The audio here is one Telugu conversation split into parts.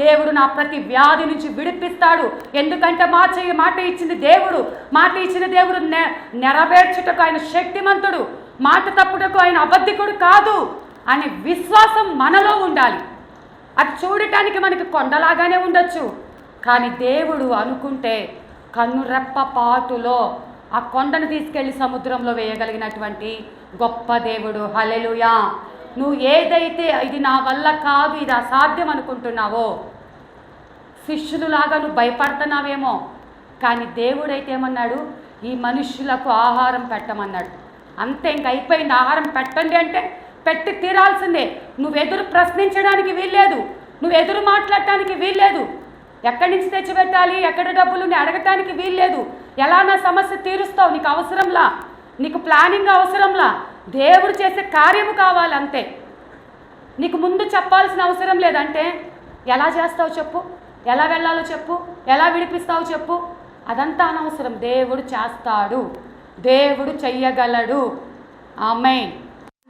దేవుడు నా ప్రతి వ్యాధి నుంచి విడిపిస్తాడు. ఎందుకంటే మాట ఇచ్చింది దేవుడు, మాట ఇచ్చిన దేవుడు నెరవేర్చుటకు ఆయన శక్తిమంతుడు, మాట తప్పుటకు ఆయన అబద్ధికుడు కాదు అనే విశ్వాసం మనలో ఉండాలి. అది చూడటానికి మనకి కొండలాగానే ఉండొచ్చు, కానీ దేవుడు అనుకుంటే కన్నురెప్ప పాటులో ఆ కొండను తీసుకెళ్లి సముద్రంలో వేయగలిగినటువంటి గొప్ప దేవుడు. హల్లెలూయా. నువ్వు ఏదైతే ఇది నా వల్ల కాదు, ఇది అసాధ్యం అనుకుంటున్నావో, శిష్యులులాగా నువ్వు భయపడుతున్నావేమో, కానీ దేవుడైతే ఏమన్నాడు, ఈ మనుష్యులకు ఆహారం పెట్టమన్నాడు. అంతే, ఇంక అయిపోయింది. ఆహారం పెట్టండి అంటే పెట్టి తీరాల్సిందే. నువ్వు ఎదురు ప్రశ్నించడానికి వీల్లేదు, నువ్వు ఎదురు మాట్లాడటానికి వీల్లేదు. ఎక్కడి నుంచి తెచ్చిపెట్టాలి, ఎక్కడ డబ్బులు అడగటానికి వీల్లేదు. ఎలా నా సమస్య తీరుస్తావు, నీకు అవసరంలా, నీకు ప్లానింగ్ అవసరంలా, దేవుడు చేసే కార్యము కావాలి అంతే. నీకు ముందు చెప్పాల్సిన అవసరం లేదంటే ఎలా చేస్తావు చెప్పు, ఎలా వెళ్ళాలో చెప్పు, ఎలా విడిపిస్తావు చెప్పు, అదంతా అనవసరం. దేవుడు చేస్తాడు, దేవుడు చెయ్యగలడు. ఆమేన్.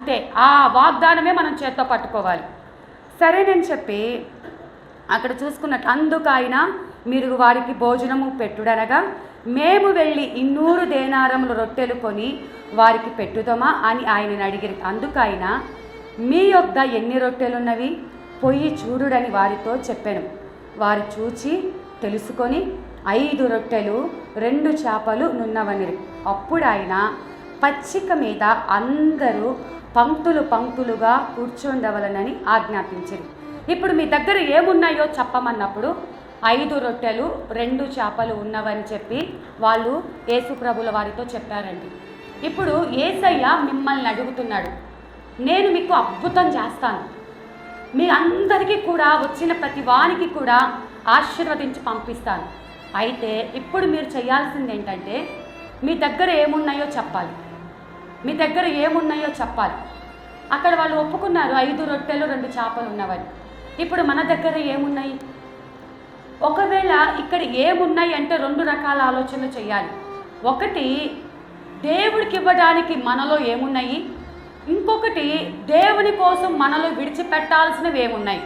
అంతే, ఆ వాగ్దానమే మనం చేత్తో పట్టుకోవాలి. సరేనని చెప్పి అక్కడ చూసుకున్నట్టు, అందుకు ఆయన మీరు వారికి భోజనము పెట్టుడనగా మేము వెళ్ళి 200 దేనారములు రొట్టెలు కొని వారికి పెట్టుదమా అని ఆయనని అడిగిరి. అందుకు ఆయన మీ యొద్ద ఎన్ని రొట్టెలున్నవి పొయ్యి చూడుడని వారితో చెప్పాను. వారు చూచి తెలుసుకొని 5 రొట్టెలు 2 చేపలు నున్నవనిరి. అప్పుడు ఆయన పచ్చిక మీద అందరూ పంక్తులు పంక్తులుగా కూర్చుండవలనని ఆజ్ఞాపించింది. ఇప్పుడు మీ దగ్గర ఏమున్నాయో చెప్పమన్నప్పుడు 5 రొట్టెలు 2 చేపలు ఉన్నవని చెప్పి వాళ్ళు యేసుప్రభుల వారితో చెప్పారండి. ఇప్పుడు యేసయ్య మిమ్మల్ని అడుగుతున్నాడు, నేను మీకు అద్భుతం చేస్తాను, మీ అందరికీ కూడా వచ్చిన ప్రతి వానికి కూడా ఆశీర్వదించి పంపిస్తాను. అయితే ఇప్పుడు మీరు చేయాల్సింది ఏంటంటే మీ దగ్గర ఏమున్నాయో చెప్పాలి, మీ దగ్గర ఏమున్నాయో చెప్పాలి. అక్కడ వాళ్ళు ఒప్పుకున్నారు 5 రొట్టెలు 2 చేపలు ఉన్నవని. ఇప్పుడు మన దగ్గర ఏమున్నాయి? ఒకవేళ ఇక్కడ ఏమున్నాయి అంటే 2 రకాల ఆలోచనలు చేయాలి. ఒకటి, దేవుడికి ఇవ్వడానికి మనలో ఏమున్నాయి, ఇంకొకటి దేవుని కోసం మనలో విడిచిపెట్టాల్సినవి ఏమున్నాయి.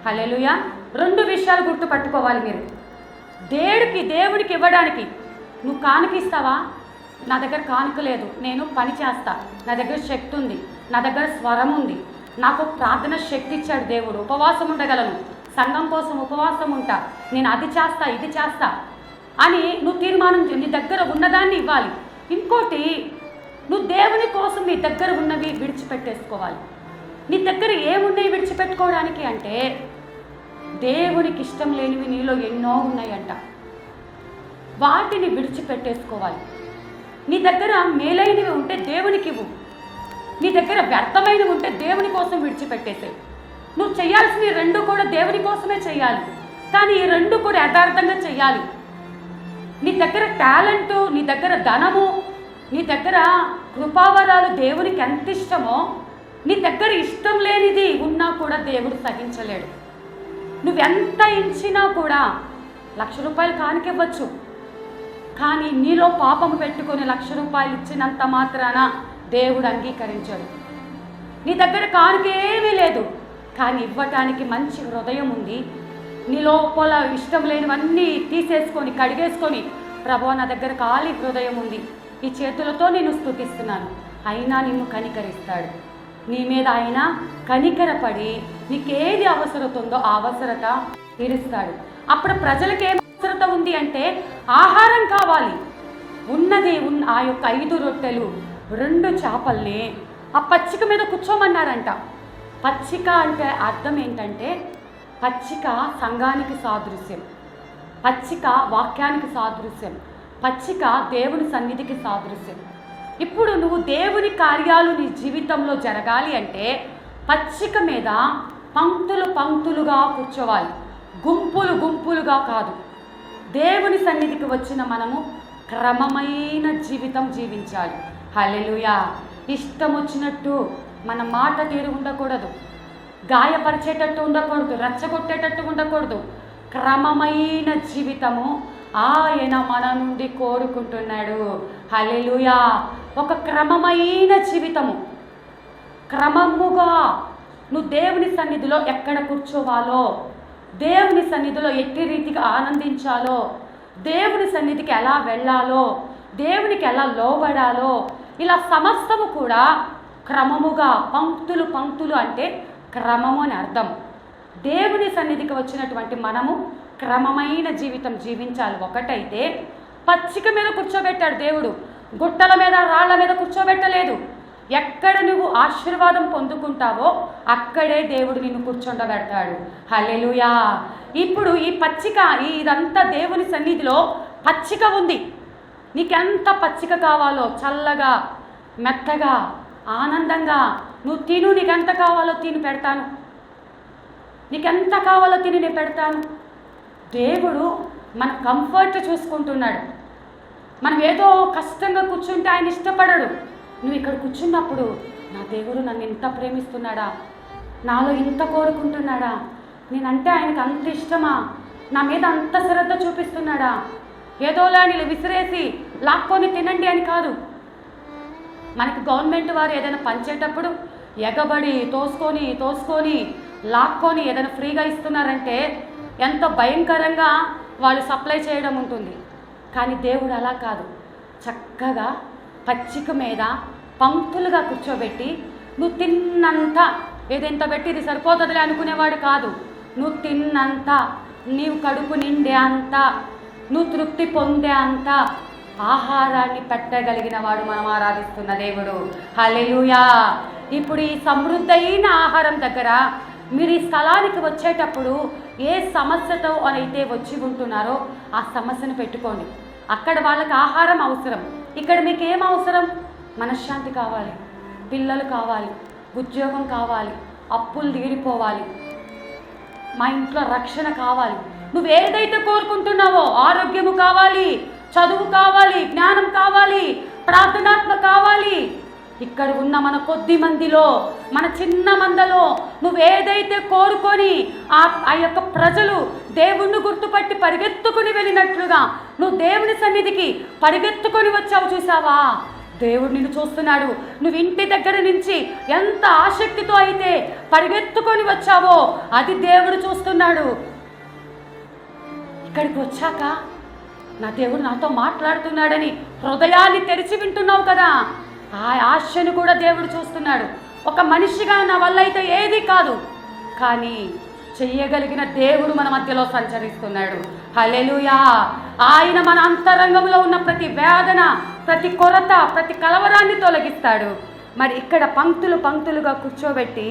హల్లెలూయా. 2 విషయాలు గుర్తుపట్టుకోవాలి మీరు. దేవుడికి ఇవ్వడానికి నువ్వు కానుకిస్తావా? నా దగ్గర కానుక లేదు, నేను పని చేస్తా, నా దగ్గర శక్తి ఉంది, నా దగ్గర స్వరం ఉంది, నాకు ప్రార్థన శక్తి ఇచ్చాడు దేవుడు, ఉపవాసం ఉండగలను, సంఘం కోసం ఉపవాసం ఉంటా, నేను అది చేస్తా ఇది చేస్తా అని నువ్వు తీర్మానం నీ దగ్గర ఉన్నదాన్ని ఇవ్వాలి. ఇంకోటి, నువ్వు దేవుని కోసం నీ దగ్గర ఉన్నవి విడిచిపెట్టేసుకోవాలి. నీ దగ్గర ఏమున్నాయి విడిచిపెట్టుకోవడానికి అంటే, దేవునికి ఇష్టం లేనివి నీలో ఎన్నో ఉన్నాయంట, వాటిని విడిచిపెట్టేసుకోవాలి. నీ దగ్గర మేలైనవి ఉంటే దేవునికి ఇవ్వు, నీ దగ్గర వ్యర్థమైనవి ఉంటే దేవుని కోసం విడిచిపెట్టేసే. నువ్వు చేయాల్సిన 2 కూడా దేవుని కోసమే చేయాలి, కానీ ఈ 2 కూడా యథార్థంగా చేయాలి. నీ దగ్గర టాలెంటు, నీ దగ్గర ధనము, నీ దగ్గర కృపావరాలు దేవునికి ఎంత ఇష్టమో, నీ దగ్గర ఇష్టం లేనిది ఉన్నా కూడా దేవుడు సహించలేడు. నువ్వెంత ఇచ్చినా కూడా 1,00,000 రూపాయలు కానికివ్వచ్చు, కానీ నీలో పాపము పెట్టుకొని 1,00,000 రూపాయలు ఇచ్చినంత మాత్రాన దేవుడు అంగీకరించాడు. నీ దగ్గర కానుకేమీ లేదు, కానీ ఇవ్వటానికి మంచి హృదయం ఉంది. నీ లోపల ఇష్టం లేనివన్నీ తీసేసుకొని కడిగేసుకొని, ప్రభువా నా దగ్గర ఖాళీ హృదయం ఉంది, ఈ చేతులతో నేను స్తుతిస్తున్నాను, అయినా నిన్ను కనికరిస్తాడు. నీ మీద ఆయన కనికరపడి నీకేది అవసరత ఉందో ఆ అవసరత తీరుస్తాడు. అప్పుడు ప్రజలకు ఏం అవసరత ఉంది అంటే ఆహారం కావాలి. ఆ యొక్క 5 రొట్టెలు 2 చేపల్ని ఆ పచ్చిక మీద కూర్చోమన్నారంట. పచ్చిక అంటే అర్థం ఏంటంటే, పచ్చిక సంఘానికి సాదృశ్యం, పచ్చిక వాక్యానికి సాదృశ్యం, పచ్చిక దేవుని సన్నిధికి సాదృశ్యం. ఇప్పుడు నువ్వు దేవుని కార్యాలు నీ జీవితంలో జరగాలి అంటే పచ్చిక మీద పంక్తులు పంక్తులుగా కూర్చోవాలి, గుంపులు గుంపులుగా కాదు. దేవుని సన్నిధికి వచ్చిన మనము క్రమమైన జీవితం జీవించాలి. హల్లెలూయా. ఇష్టం వచ్చినట్టు మన మాట తీరు ఉండకూడదు, గాయపరిచేటట్టు ఉండకూడదు, రెచ్చగొట్టేటట్టు ఉండకూడదు. క్రమమైన జీవితము ఆయన మన నుండి కోరుకుంటున్నాడు. హల్లెలూయా. ఒక క్రమమైన జీవితము, క్రమముగా నువ్వు దేవుని సన్నిధిలో ఎక్కడ కూర్చోవాలో, దేవుని సన్నిధిలో ఎట్టి రీతిగా ఆనందించాలో, దేవుని సన్నిధికి ఎలా వెళ్ళాలో, దేవునికి ఎలా లోబడాలో, ఇలా సమస్తము కూడా క్రమముగా పంక్తులు పంక్తులు అంటే క్రమము అని అర్థం. దేవుని సన్నిధికి వచ్చినటువంటి మనము క్రమమైన జీవితం జీవించాలి. ఒకటైతే పచ్చిక మీద కూర్చోబెట్టాడు దేవుడు, గుట్టల మీద రాళ్ల మీద కూర్చోబెట్టలేదు. ఎక్కడ నువ్వు ఆశీర్వాదం పొందుకుంటావో అక్కడే దేవుడు నిన్ను కూర్చోబెడతాడు. హల్లెలూయా. ఇప్పుడు ఈ పచ్చిక, ఇదంతా దేవుని సన్నిధిలో పచ్చిక ఉంది. నీకెంత పచ్చిక కావాలో, చల్లగా మెత్తగా ఆనందంగా నువ్వు తిను. నీకెంత కావాలో తిని పెడతాను, నీకెంత కావాలో తిని నేను పెడతాను. దేవుడు మన కంఫర్ట్ చూసుకుంటున్నాడు. మనం ఏదో కష్టంగా కూర్చుంటే ఆయన ఇష్టపడడు. నువ్వు ఇక్కడ కూర్చున్నప్పుడు నా దేవుడు నన్ను ఇంత ప్రేమిస్తున్నాడా, నాలో ఇంత కోరుకుంటున్నాడా, నేనంటే ఆయనకు అంత ఇష్టమా, నా మీద అంత శ్రద్ధ చూపిస్తున్నాడా, ఏదోలా నీళ్ళు విసిరేసి లాక్కొని తినండి అని కాదు. మనకి గవర్నమెంట్ వారు ఏదైనా పంచేటప్పుడు ఎగబడి తోసుకొని లాక్కొని ఏదైనా ఫ్రీగా ఇస్తున్నారంటే ఎంత భయంకరంగా వాళ్ళు సప్లై చేయడం ఉంటుంది. కానీ దేవుడు అలా కాదు. చక్కగా పచ్చిక మీద పంక్తులుగా కూర్చోబెట్టి నువ్వు తిన్నంత, ఏదెంత పెట్టి ఇది సరిపోతుందిలే అనుకునేవాడు కాదు. నువ్వు తిన్నంత, నీవు కడుపు నిండే అంత, నువ్వు తృప్తి పొందే అంత ఆహారాన్ని పెట్టగలిగిన వాడు మనం ఆరాధిస్తున్న దేవుడు. హల్లెలూయా. ఇప్పుడు ఈ సమృద్ధైన ఆహారం దగ్గర మీరు ఈ స్థలానికి వచ్చేటప్పుడు ఏ సమస్యతో అయితే వచ్చి ఉంటున్నారో ఆ సమస్యను పెట్టుకోండి. అక్కడ వాళ్ళకి ఆహారం అవసరం, ఇక్కడ మీకు ఏం అవసరం? మనశ్శాంతి కావాలి, పిల్లలు కావాలి, ఉద్యోగం కావాలి, అప్పులు తీరిపోవాలి, మా ఇంట్లో రక్షణ కావాలి. నువ్వు ఏదైతే కోరుకుంటున్నావో, ఆరోగ్యము కావాలి, చదువు కావాలి, జ్ఞానం కావాలి, ప్రార్థనాత్మ కావాలి. ఇక్కడ ఉన్న మన కొద్ది మందిలో, మన చిన్న మందలో నువ్వేదైతే కోరుకొని ఆ యొక్క ప్రజలు దేవుణ్ణి గుర్తుపట్టి పరిగెత్తుకుని వెళ్ళినట్లుగా నువ్వు దేవుని సన్నిధికి పరిగెత్తుకొని వచ్చావు చూసావా? దేవుడు నిన్ను చూస్తున్నాడు. నువ్వు ఇంటి దగ్గర నుంచి ఎంత ఆసక్తితో అయితే పరిగెత్తుకొని వచ్చావో అది దేవుడు చూస్తున్నాడు. ఇక్కడికి వచ్చాక నా దేవుడు నాతో మాట్లాడుతున్నాడని హృదయాన్ని తెరిచి వింటున్నావు కదా, ఆ ఆశను కూడా దేవుడు చూస్తున్నాడు. ఒక మనిషిగా నా వల్ల అయితే ఏది కాదు, కానీ చెయ్యగలిగిన దేవుడు మన మధ్యలో సంచరిస్తున్నాడు. హల్లెలూయా. ఆయన మన అంతరంగంలో ఉన్న ప్రతి వేదన, ప్రతి కొరత, ప్రతి కలవరాన్ని తొలగిస్తాడు. మరి ఇక్కడ పంక్తులుగా కూర్చోబెట్టి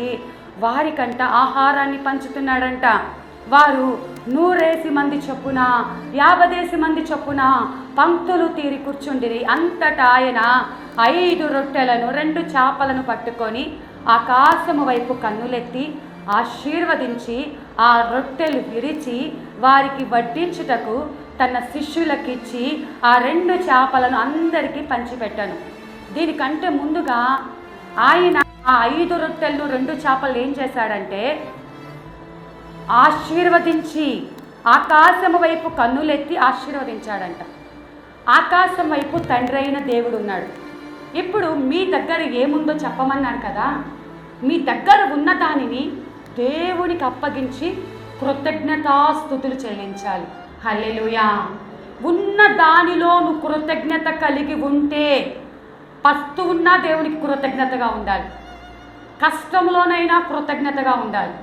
వారికంట ఆహారాన్ని పంచుతున్నాడంట. వారు 100 మంది చొప్పున 50 మంది చొప్పున పంక్తులు తీరి కూర్చుండిరి. అంతటా ఆయన 5 రొట్టెలను 2 చేపలను పట్టుకొని ఆకాశము వైపు కన్నులెత్తి ఆశీర్వదించి ఆ రొట్టెలు విరిచి వారికి వడ్డించుటకు తన శిష్యులకిచ్చి ఆ 2 చేపలను అందరికీ పంచిపెట్టాను. దీనికంటే ముందుగా ఆయన ఆ 5 రొట్టెలను 2 చేపలు ఏం చేశాడంటే ఆశీర్వదించి ఆకాశము వైపు కన్నులెత్తి ఆశీర్వదించాడంట. ఆకాశం వైపు తండ్రి అయిన దేవుడు ఉన్నాడు. ఇప్పుడు మీ దగ్గర ఏముందో చెప్పమన్నాను కదా, మీ దగ్గర ఉన్న దానిని దేవునికి అప్పగించి కృతజ్ఞతాస్తుతులు చెల్లించాలి. హల్లెలూయా. ఉన్న దానిలో నువ్వు కృతజ్ఞత కలిగి ఉంటే, పస్తు ఉన్నా దేవునికి కృతజ్ఞతగా ఉండాలి, కష్టంలోనైనా కృతజ్ఞతగా ఉండాలి.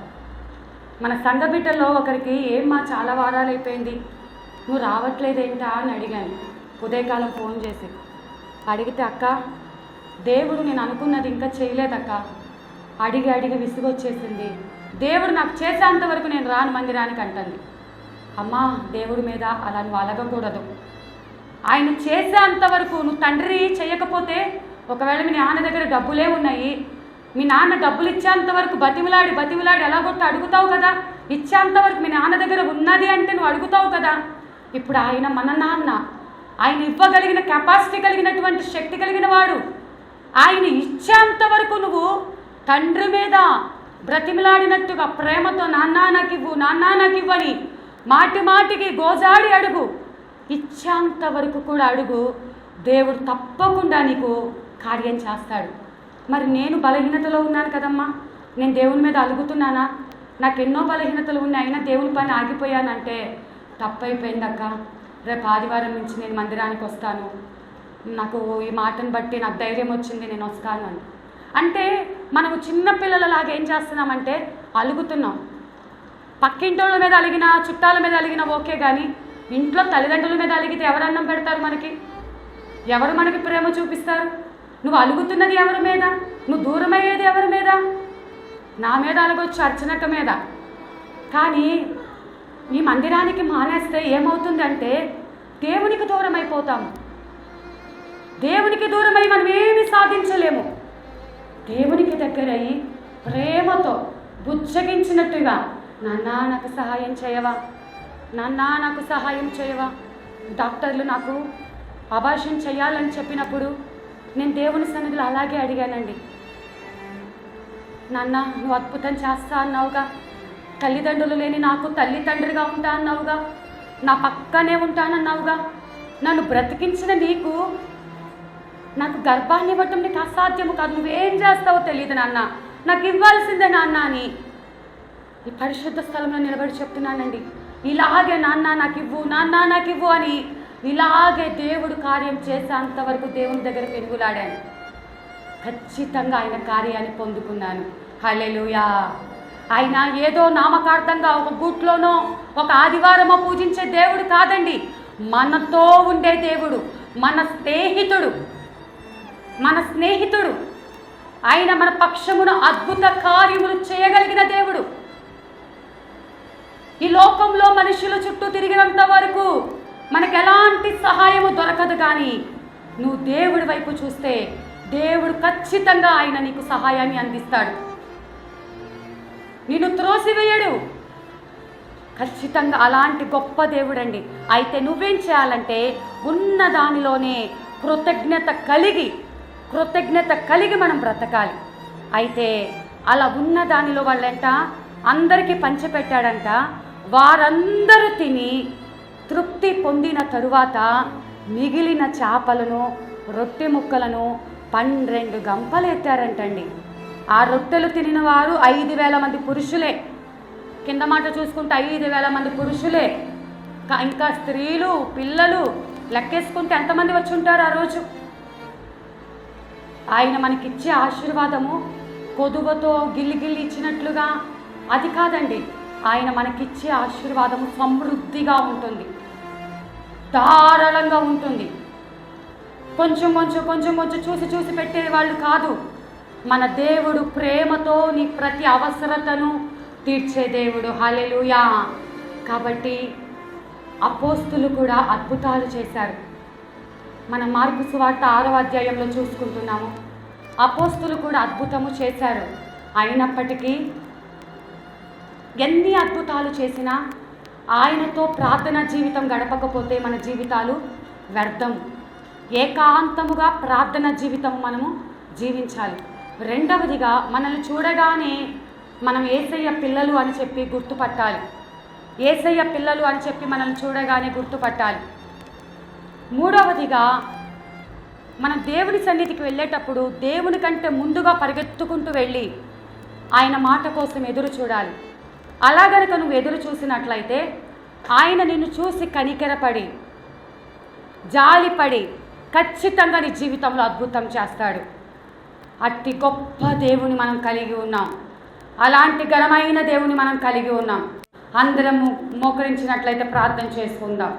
మన సంఘ బిడ్డల్లో ఒకరికి ఏమ్మా చాలా వారాలు అయిపోయింది, నువ్వు రావట్లేదేంటా అని అడిగాను. ఉదయకాలం ఫోన్ చేసి అడిగితే, అక్క దేవుడు నేను అనుకున్నది ఇంకా చేయలేదక్క, అడిగి విసుగొచ్చేసింది, దేవుడు నాకు చేసేంతవరకు నేను రాను మందిరానికి అంటుంది. అమ్మా, దేవుడి మీద అలా నువ్వు అలగకూడదు. ఆయన చేసేంతవరకు నువ్వు తండ్రి చేయకపోతే, ఒకవేళ మీ నాన్న దగ్గర డబ్బులే ఉన్నాయి, మీ నాన్న డబ్బులు ఇచ్చేంతవరకు బతిమిలాడి ఎలాగొట్టు అడుగుతావు కదా, ఇచ్చేంతవరకు మీ నాన్న దగ్గర ఉన్నది అంటే నువ్వు అడుగుతావు కదా. ఇప్పుడు ఆయన మన నాన్న, ఆయన ఇవ్వగలిగిన కెపాసిటీ కలిగినటువంటి శక్తి కలిగిన వాడు. ఆయన ఇచ్చేంతవరకు నువ్వు తండ్రి మీద బ్రతిమిలాడినట్టుగా ప్రేమతో నాన్నా నాకు ఇవ్వని మాటికి గోజాడి అడుగు. ఇచ్చేంతవరకు కూడా అడుగు, దేవుడు తప్పకుండా నీకు కార్యం చేస్తాడు. మరి నేను బలహీనతలో ఉన్నాను కదమ్మా, నేను దేవుని మీద అలుగుతున్నానా? నాకు ఎన్నో బలహీనతలు ఉన్నాయి, అయినా దేవుని పని ఆగిపోయానంటే తప్పైపోయిందక్క, రేపు ఆదివారం నుంచి నేను మందిరానికి వస్తాను, నాకు ఈ మాటను బట్టి నాకు ధైర్యం వచ్చింది, నేను వస్తాను అని. అంటే మనము చిన్నపిల్లలలాగా ఏం చేస్తున్నామంటే అలుగుతున్నాం. పక్కింటోళ్ళ మీద అలిగినా, చుట్టాల మీద అలిగినా ఓకే, కానీ ఇంట్లో తల్లిదండ్రుల మీద అలిగితే ఎవరు అన్నం పెడతారు మనకి? ఎవరు మనకి ప్రేమ చూపిస్తారు? నువ్వు అలుగుతున్నది ఎవరి మీద? నువ్వు దూరం అయ్యేది ఎవరి మీద? నా మీద అలగొచ్చు, అర్చనక్క మీద. కానీ ఈ మందిరానికి మానేస్తే ఏమవుతుంది అంటే దేవునికి దూరం అయిపోతాము. దేవునికి దూరమై మనం ఏమి సాధించలేము. దేవునికి దగ్గరయ్యి ప్రేమతో బుజ్జగించినట్టుగా, నాన్న నాకు సహాయం చేయవా, నాన్న నాకు సహాయం చేయవా. డాక్టర్లు నాకు అబార్షన్ చేయాలని చెప్పినప్పుడు నేను దేవుని సన్నిధిలో అలాగే అడిగానండి. నాన్న నువ్వు అద్భుతం చేస్తా అన్నావుగా, తల్లిదండ్రులు లేని నాకు తల్లి తండ్రిగా ఉంటా అన్నావుగా, నా పక్కనే ఉంటానన్నావుగా, నన్ను బ్రతికించిన నీకు నాకు గర్భాన్ని ఇవ్వటం నీకు అసాధ్యము కాదు, నువ్వేం చేస్తావో తెలియదు నాన్న, నాకు ఇవ్వాల్సిందే నాన్న అని ఈ పరిశుద్ధ స్థలంలో నిలబడి చెప్తున్నానండి. ఇలాగే నాన్న నాకు ఇవ్వు, నాన్న నాకు ఇవ్వు అని ఇలాగే దేవుడు కార్యం చేసేంతవరకు దేవుని దగ్గర పెరుగులాడాను. ఖచ్చితంగా ఆయన కార్యాన్ని పొందుకున్నాను. హల్లెలూయా. ఆయన ఏదో నామకార్థంగా ఒక గూట్లోనో ఒక ఆదివారమో పూజించే దేవుడు కాదండి, మనతో ఉండే దేవుడు, మన స్నేహితుడు. ఆయన మన పక్షమున అద్భుత కార్యములు చేయగలిగిన దేవుడు. ఈ లోకంలో మనుషుల చుట్టూ తిరిగినంత వరకు మనకు ఎలాంటి సహాయము దొరకదు, కానీ నువ్వు దేవుడి వైపు చూస్తే దేవుడు ఖచ్చితంగా ఆయన నీకు సహాయాన్ని అందిస్తాడు. నిన్ను త్రోసివేయడు. ఖచ్చితంగా అలాంటి గొప్ప దేవుడండి. అయితే నువ్వేం చేయాలంటే ఉన్న దానిలోనే కృతజ్ఞత కలిగి మనం బ్రతకాలి. అయితే అలా ఉన్న దానిలో వాళ్ళంట అందరికీ పంచిపెట్టాడంట. వారందరూ తిని తృప్తి పొందిన తరువాత మిగిలిన చేపలను రొట్టె ముక్కలను 12 గంపలు ఎత్తారంటండి. ఆ రొట్టెలు తినిన వారు 5,000 మంది పురుషులే. కింద మాట చూసుకుంటే 5,000 మంది పురుషులే, ఇంకా స్త్రీలు పిల్లలు లెక్కేసుకుంటే ఎంతమంది వచ్చి ఉంటారు ఆ రోజు. ఆయన మనకిచ్చే ఆశీర్వాదము కొదువతో గిల్లి ఇచ్చినట్లుగా అది కాదండి. ఆయన మనకిచ్చే ఆశీర్వాదము సమృద్ధిగా ఉంటుంది, ధారాళంగా ఉంటుంది. కొంచెం చూసి పెట్టే వాళ్ళు కాదు. మన దేవుడు ప్రేమతో నీ ప్రతి అవసరతను తీర్చే దేవుడు. హల్లెలూయా. కాబట్టి అపోస్తులు కూడా అద్భుతాలు చేశారు. మన మార్కు సువార్త 6వ అధ్యాయంలో చూసుకుంటున్నాము. అపోస్తులు కూడా అద్భుతము చేశారు. అయినప్పటికీ ఎన్ని అద్భుతాలు చేసినా ఆయనతో ప్రార్థనా జీవితం గడపకపోతే మన జీవితాలు వ్యర్థం. ఏకాంతముగా ప్రార్థనా జీవితం మనము జీవించాలి. రెండవదిగా మనల్ని చూడగానే మనం యేసయ్య పిల్లలు అని చెప్పి గుర్తుపట్టాలి. యేసయ్య పిల్లలు అని చెప్పి మనల్ని చూడగానే గుర్తుపట్టాలి. మూడవదిగా మనం దేవుని సన్నిధికి వెళ్ళేటప్పుడు దేవుని కంటే ముందుగా పరిగెత్తుకుంటూ వెళ్ళి ఆయన మాట కోసం ఎదురు చూడాలి. అలా గనుక నువ్వు ఎదురు చూసినట్లయితే ఆయన నిన్ను చూసి కనికరపడి జాలిపడి ఖచ్చితంగా నీ జీవితంలో అద్భుతం చేస్తాడు. అట్టి గొప్ప దేవుని మనం కలిగి ఉన్నాం. అలాంటి ఘనమైన దేవుని మనం కలిగి ఉన్నాం. అందరము మోకరించినట్లయితే ప్రార్థన చేసుకుందాం.